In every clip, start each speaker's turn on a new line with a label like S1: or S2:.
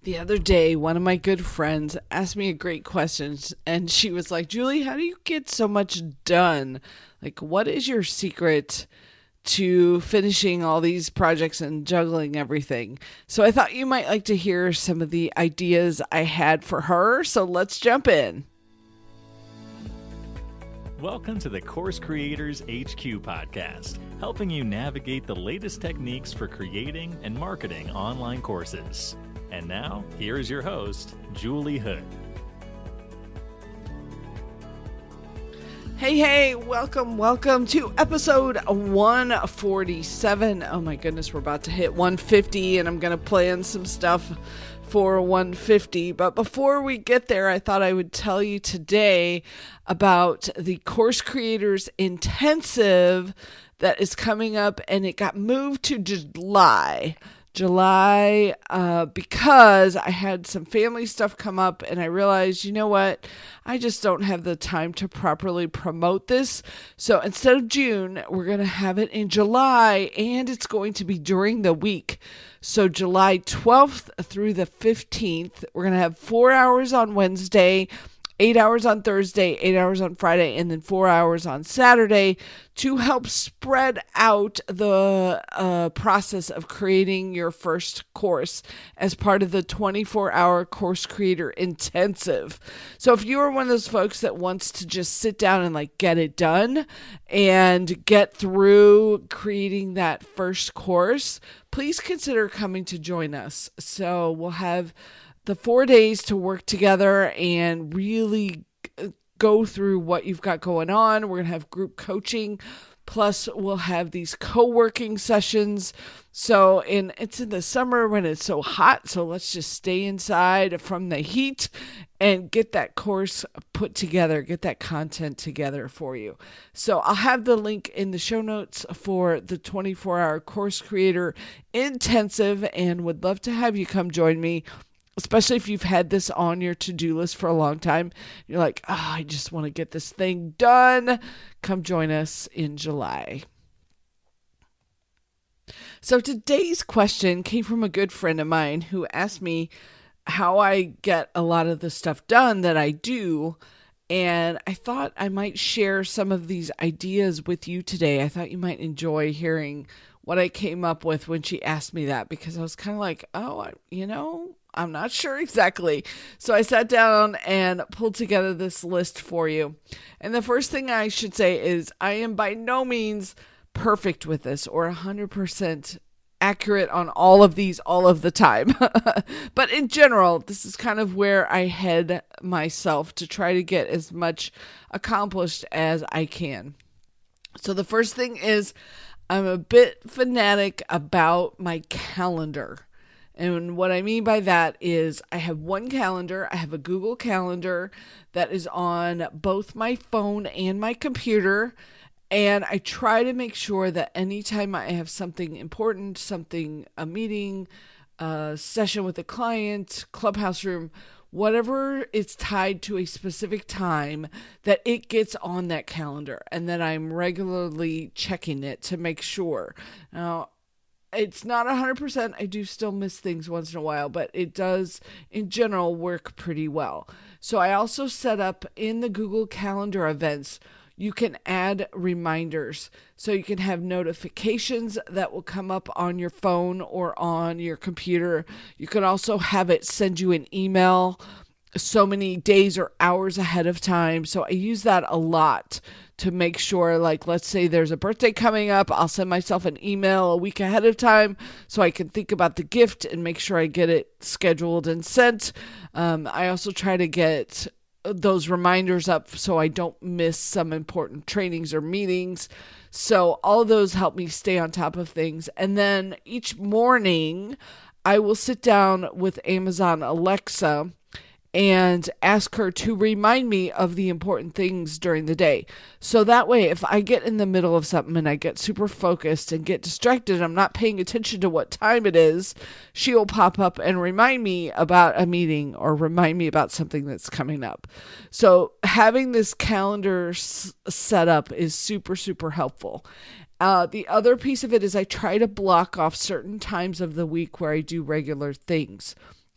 S1: The other day, one of my good friends asked me a great question, and she was like, Julie, how do you get so much done? Like, what is your secret to finishing all these projects and juggling everything? So I thought you might like to hear some of the ideas I had for her. So let's jump in.
S2: Welcome to the Course Creators HQ podcast, helping you navigate the latest techniques for creating and marketing online courses. And now, here is your host, Julie Hood.
S1: Hey, welcome to episode 147. Oh my goodness, we're about to hit 150, and I'm going to plan some stuff for 150. But before we get there, I thought I would tell you today about the Course Creators Intensive that is coming up, and it got moved to July, because I had some family stuff come up and I realized, you know what, I just don't have the time to properly promote this. So instead of June, we're going to have it in July, and it's going to be during the week. So July 12th through the 15th, we're going to have 4 hours on Wednesday, 8 hours on Thursday, 8 hours on Friday, and then 4 hours on Saturday to help spread out the process of creating your first course as part of the 24-hour Course Creator Intensive. So if you are one of those folks that wants to just sit down and get it done and get through creating that first course, please consider coming to join us. So we'll have the 4 days to work together and really go through what you've got going on. We're going to have group coaching. Plus, we'll have these co-working sessions. And it's in the summer when it's so hot. So let's just stay inside from the heat and get that course put together, get that content together for you. So I'll have the link in the show notes for the 24-hour Course Creator Intensive, and would love to have you come join me. Especially if you've had this on your to-do list for a long time. You're like, I just want to get this thing done. Come join us in July. So today's question came from a good friend of mine who asked me how I get a lot of the stuff done that I do. And I thought I might share some of these ideas with you today. I thought you might enjoy hearing what I came up with when she asked me that, because I was kind of like, I'm not sure exactly. So I sat down and pulled together this list for you. And the first thing I should say is I am by no means perfect with this or 100% accurate on all of these all of the time. But in general, this is kind of where I head myself to try to get as much accomplished as I can. So the first thing is I'm a bit fanatic about my calendar. And what I mean by that is I have one calendar. I have a Google Calendar that is on both my phone and my computer. And I try to make sure that anytime I have something important, a meeting, a session with a client, clubhouse room, whatever is tied to a specific time, that it gets on that calendar and that I'm regularly checking it to make sure. Now, it's not 100%. I do still miss things once in a while, but it does, in general, work pretty well. So I also set up in the Google Calendar events, you can add reminders. So you can have notifications that will come up on your phone or on your computer. You can also have it send you an email so many days or hours ahead of time. So I use that a lot to make sure, let's say there's a birthday coming up, I'll send myself an email a week ahead of time so I can think about the gift and make sure I get it scheduled and sent. I also try to get those reminders up so I don't miss some important trainings or meetings. So all those help me stay on top of things. And then each morning I will sit down with Amazon Alexa and ask her to remind me of the important things during the day. So that way, if I get in the middle of something and I get super focused and get distracted, I'm not paying attention to what time it is, she'll pop up and remind me about a meeting or remind me about something that's coming up. So having this calendar set up is super, super helpful. The other piece of it is I try to block off certain times of the week where I do regular things.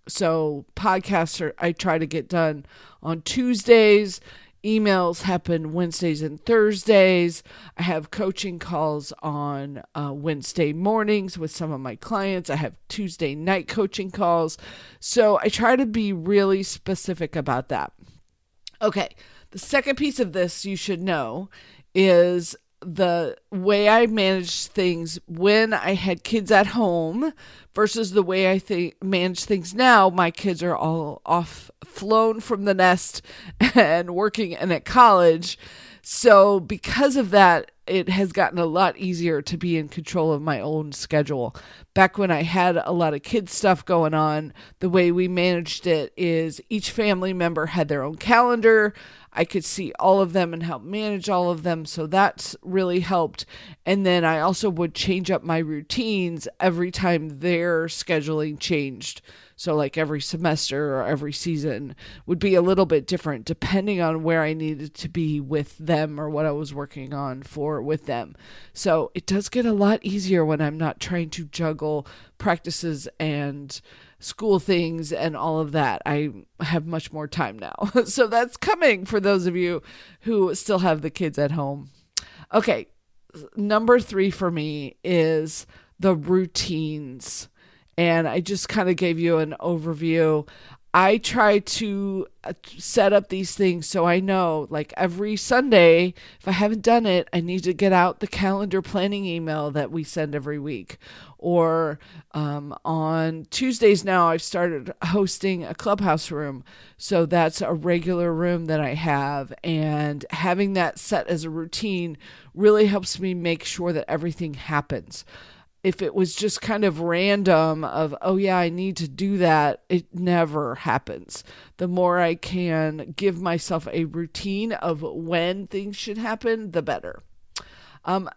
S1: So I try to get done on Tuesdays. Emails happen Wednesdays and Thursdays. I have coaching calls on Wednesday mornings with some of my clients. I have Tuesday night coaching calls. So I try to be really specific about that. Okay, the second piece of this you should know is the way I manage things when I had kids at home versus the way I manage things now. My kids are all off, flown from the nest and working and at college. So because of that, it has gotten a lot easier to be in control of my own schedule. Back when I had a lot of kids stuff going on, the way we managed it is each family member had their own calendar. I could see all of them and help manage all of them. So that's really helped. And then I also would change up my routines every time their scheduling changed. So like every semester or every season would be a little bit different depending on where I needed to be with them or what I was working on with them. So it does get a lot easier when I'm not trying to juggle practices and school things and all of that. I have much more time now. So that's coming for those of you who still have the kids at home. Okay, number 3 for me is the routines. And I just kind of gave you an overview. I try to set up these things so I know, like every Sunday, if I haven't done it, I need to get out the calendar planning email that we send every week. Or on Tuesdays now, I've started hosting a clubhouse room. So that's a regular room that I have. And having that set as a routine really helps me make sure that everything happens. If it was just kind of random of, oh yeah, I need to do that, it never happens. The more I can give myself a routine of when things should happen, the better.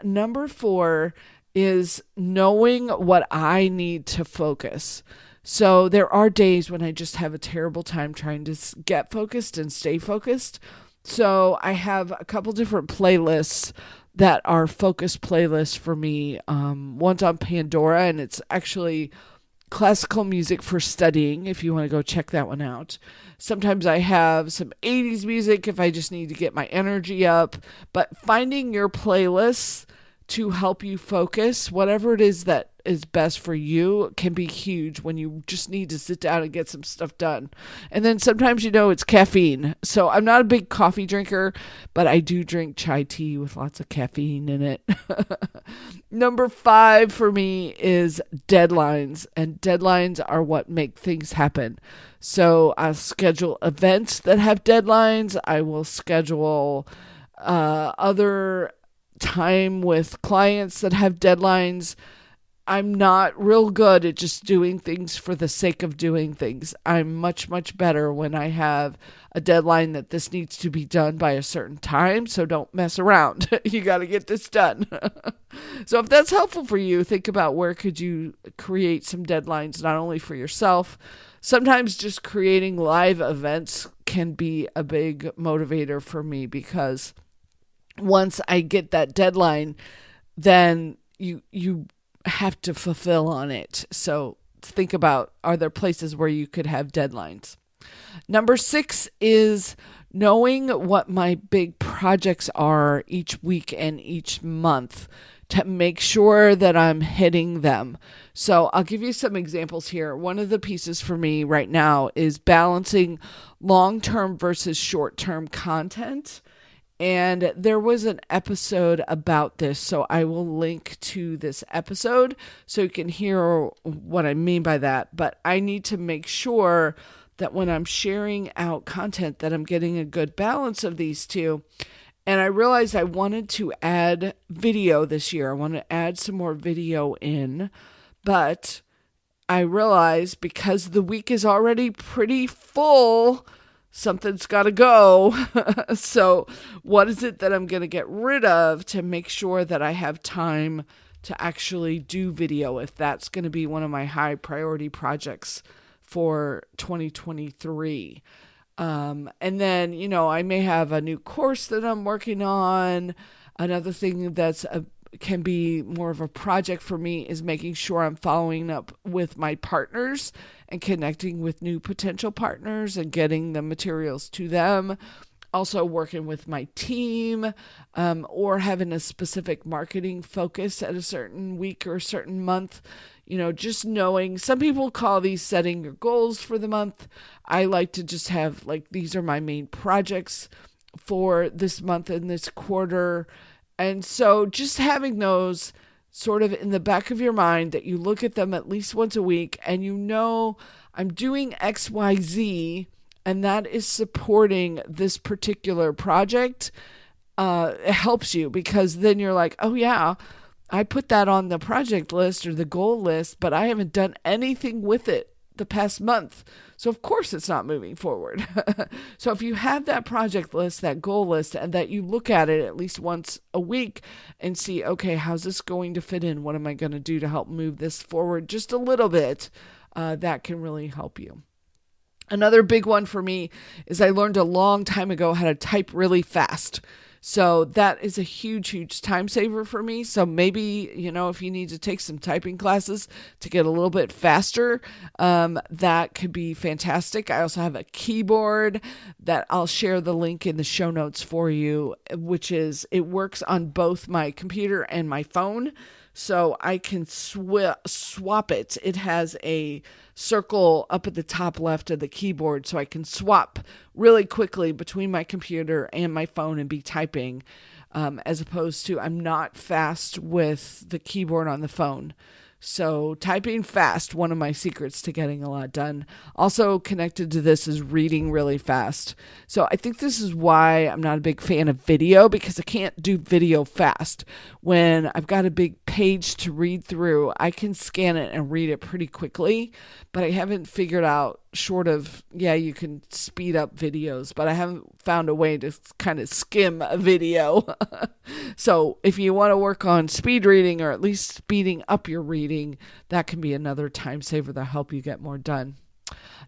S1: Number 4 is knowing what I need to focus. So there are days when I just have a terrible time trying to get focused and stay focused. So I have a couple different playlists that are focus playlists for me. One's on Pandora, and it's actually classical music for studying, if you want to go check that one out. Sometimes I have some 80s music if I just need to get my energy up. But finding your playlists to help you focus, whatever it is that is best for you, can be huge when you just need to sit down and get some stuff done. And then sometimes, it's caffeine. So I'm not a big coffee drinker, but I do drink chai tea with lots of caffeine in it. Number 5 for me is deadlines, and deadlines are what make things happen. So I'll schedule events that have deadlines. I will schedule other time with clients that have deadlines. I'm not real good at just doing things for the sake of doing things. I'm much, much better when I have a deadline that this needs to be done by a certain time. So don't mess around. You got to get this done. So if that's helpful for you, think about where could you create some deadlines, not only for yourself. Sometimes just creating live events can be a big motivator for me, because once I get that deadline, then you have to fulfill on it. So think about, are there places where you could have deadlines? Number 6 is knowing what my big projects are each week and each month to make sure that I'm hitting them. So I'll give you some examples here. One of the pieces for me right now is balancing long-term versus short-term content. And there was an episode about this, so I will link to this episode so you can hear what I mean by that. But I need to make sure that when I'm sharing out content that I'm getting a good balance of these two. And I realized I wanted to add video this year. I want to add some more video in, but I realized because the week is already pretty full, something's got to go. So what is it that I'm going to get rid of to make sure that I have time to actually do video, if that's going to be one of my high priority projects for 2023? And then, I may have a new course that I'm working on. Another thing that's can be more of a project for me is making sure I'm following up with my partners and connecting with new potential partners and getting the materials to them. Also working with my team, or having a specific marketing focus at a certain week or a certain month. Just knowing, some people call these setting your goals for the month. I like to just have these are my main projects for this month and this quarter. And so just having those sort of in the back of your mind, that you look at them at least once a week and I'm doing XYZ, and that is supporting this particular project. It helps you, because then you're like, oh yeah, I put that on the project list or the goal list, but I haven't done anything with it the past month. So of course it's not moving forward. So if you have that project list, that goal list, and that you look at it at least once a week and see, okay, how's this going to fit in? What am I going to do to help move this forward just a little bit? That can really help you. Another big one for me is I learned a long time ago how to type really fast. So that is a huge, huge time saver for me. So maybe, if you need to take some typing classes to get a little bit faster, that could be fantastic. I also have a keyboard that I'll share the link in the show notes for you, it works on both my computer and my phone. So I can swap it. It has a circle up at the top left of the keyboard, so I can swap really quickly between my computer and my phone and be typing, as opposed to I'm not fast with the keyboard on the phone. So typing fast, one of my secrets to getting a lot done. Also connected to this is reading really fast. So I think this is why I'm not a big fan of video, because I can't do video fast. When I've got a big page to read through, I can scan it and read it pretty quickly, but I haven't figured out, short of, you can speed up videos, but I haven't found a way to kind of skim a video. So if you want to work on speed reading, or at least speeding up your reading, that can be another time saver that'll help you get more done.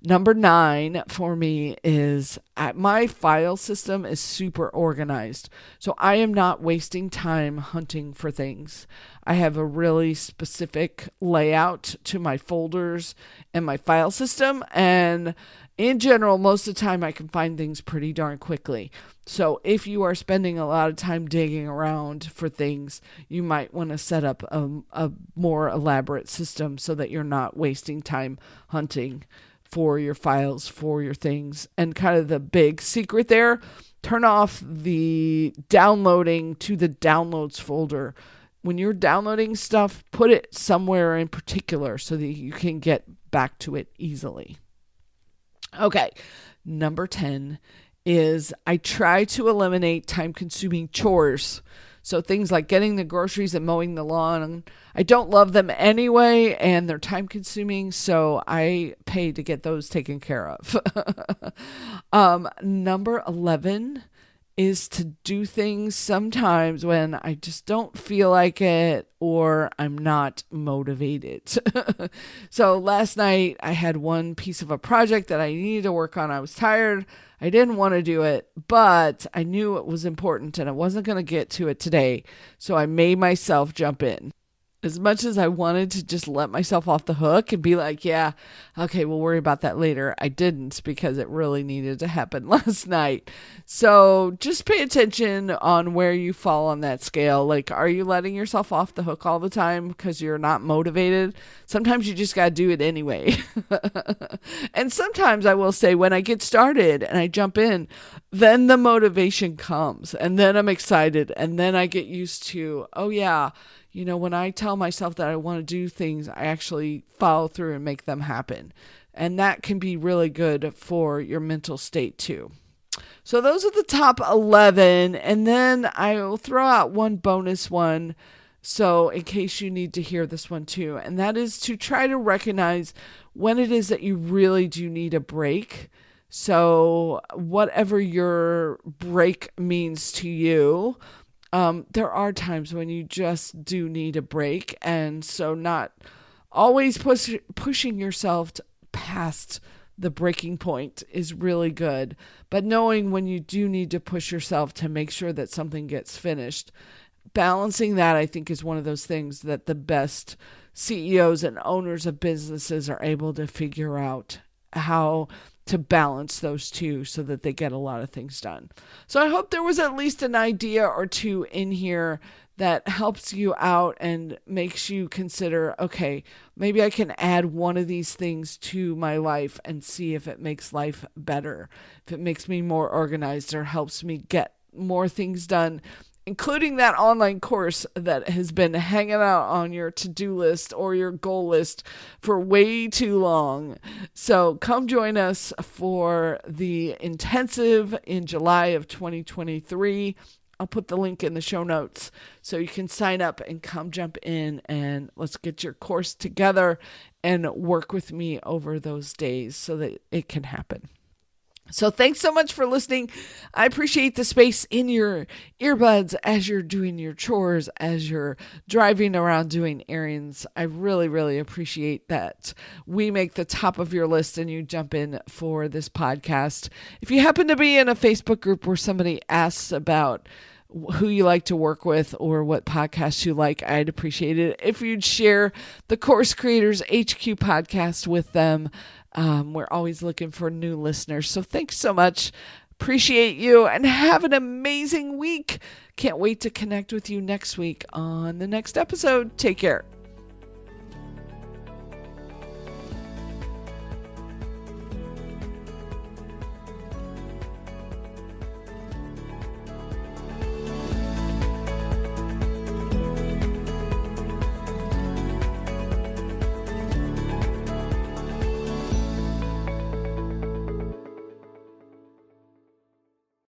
S1: Number 9 for me is my file system is super organized. So I am not wasting time hunting for things. I have a really specific layout to my folders and my file system. And in general, most of the time I can find things pretty darn quickly. So if you are spending a lot of time digging around for things, you might want to set up a more elaborate system so that you're not wasting time hunting for your files, for your things. And kind of the big secret there, turn off the downloading to the downloads folder. When you're downloading stuff, put it somewhere in particular so that you can get back to it easily. Okay, number 10 is I try to eliminate time-consuming chores. So things like getting the groceries and mowing the lawn, I don't love them anyway, and they're time consuming, so I pay to get those taken care of. Number 11 is to do things sometimes when I just don't feel like it or I'm not motivated. So last night I had one piece of a project that I needed to work on. I was tired. I didn't want to do it, but I knew it was important and I wasn't going to get to it today. So I made myself jump in. As much as I wanted to just let myself off the hook and be like, yeah, okay, we'll worry about that later, I didn't, because it really needed to happen last night. So just pay attention on where you fall on that scale. Like, are you letting yourself off the hook all the time because you're not motivated? Sometimes you just got to do it anyway. And sometimes I will say, when I get started and I jump in, then the motivation comes and then I'm excited and then I get used to, oh yeah, when I tell myself that I want to do things, I actually follow through and make them happen. And that can be really good for your mental state too. So those are the top 11. And then I will throw out one bonus one, so in case you need to hear this one too. And that is to try to recognize when it is that you really do need a break. So whatever your break means to you, there are times when you just do need a break, and so not always pushing yourself past the breaking point is really good, but knowing when you do need to push yourself to make sure that something gets finished, balancing that, I think, is one of those things that the best CEOs and owners of businesses are able to figure out how to balance those two so that they get a lot of things done. So I hope there was at least an idea or two in here that helps you out and makes you consider, okay, maybe I can add one of these things to my life and see if it makes life better, if it makes me more organized or helps me get more things done, including that online course that has been hanging out on your to-do list or your goal list for way too long. So come join us for the intensive in July of 2023. I'll put the link in the show notes so you can sign up and come jump in and let's get your course together and work with me over those days so that it can happen. So thanks so much for listening. I appreciate the space in your earbuds as you're doing your chores, as you're driving around doing errands. I really, really appreciate that we make the top of your list and you jump in for this podcast. If you happen to be in a Facebook group where somebody asks about who you like to work with or what podcasts you like, I'd appreciate it if you'd share the Course Creators HQ podcast with them. We're always looking for new listeners. So thanks so much. Appreciate you and have an amazing week. Can't wait to connect with you next week on the next episode. Take care.